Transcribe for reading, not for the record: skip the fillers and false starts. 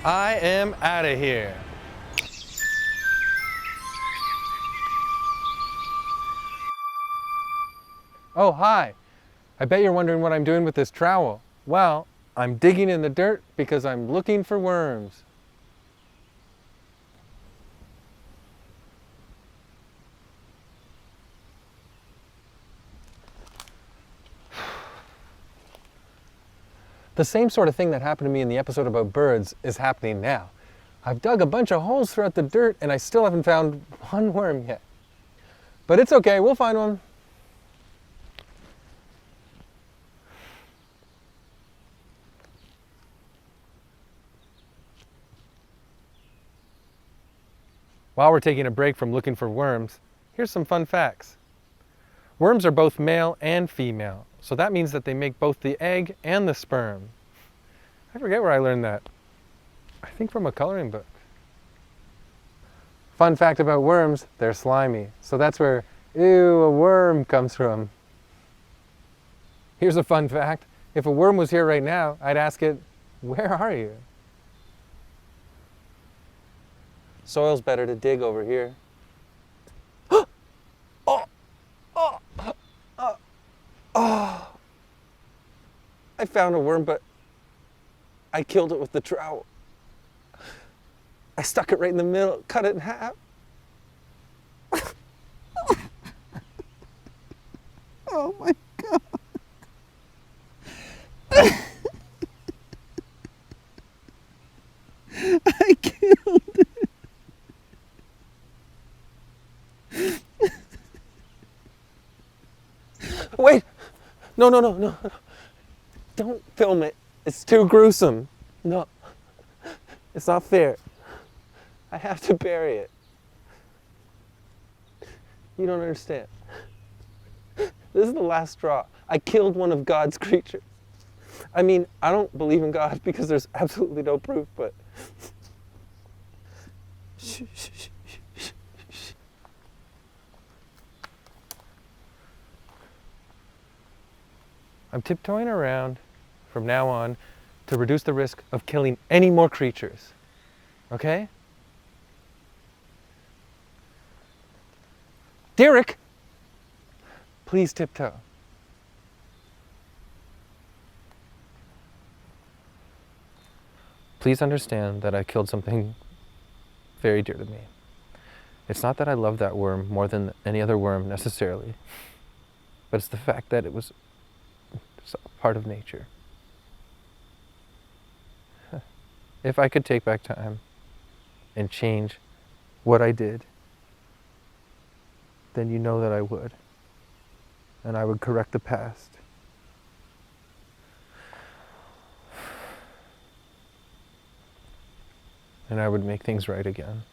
I am out of here. Oh, hi. I bet you're wondering what I'm doing with this trowel. Well, I'm digging in the dirt because I'm looking for worms. The same sort of thing that happened to me in the episode about birds is happening now. I've dug a bunch of holes throughout the dirt and I still haven't found one worm yet. But it's okay, we'll find one. While we're taking a break from looking for worms, here's some fun facts. Worms are both male and female, so that means that they make both the egg and the sperm. I forget where I learned that. I think from a coloring book. Fun fact about worms, they're slimy. So that's where, ew, a worm comes from. Here's a fun fact. If a worm was here right now, I'd ask it, where are you? Soil's better to dig over here. I found a worm, but I killed it with the trowel. I stuck it right in the middle, cut it in half. Oh my God. I killed it. Wait! No. Don't film it. It's too gruesome. No. It's not fair. I have to bury it. You don't understand. This is the last straw. I killed one of God's creatures. I mean, I don't believe in God because there's absolutely no proof, but... Shh. I'm tiptoeing around from now on to reduce the risk of killing any more creatures. Okay? Derek! Please tiptoe. Please understand that I killed something very dear to me. It's not that I love that worm more than any other worm necessarily, but it's the fact that it was a part of nature. If I could take back time and change what I did, then you know that I would. And I would correct the past. And I would make things right again.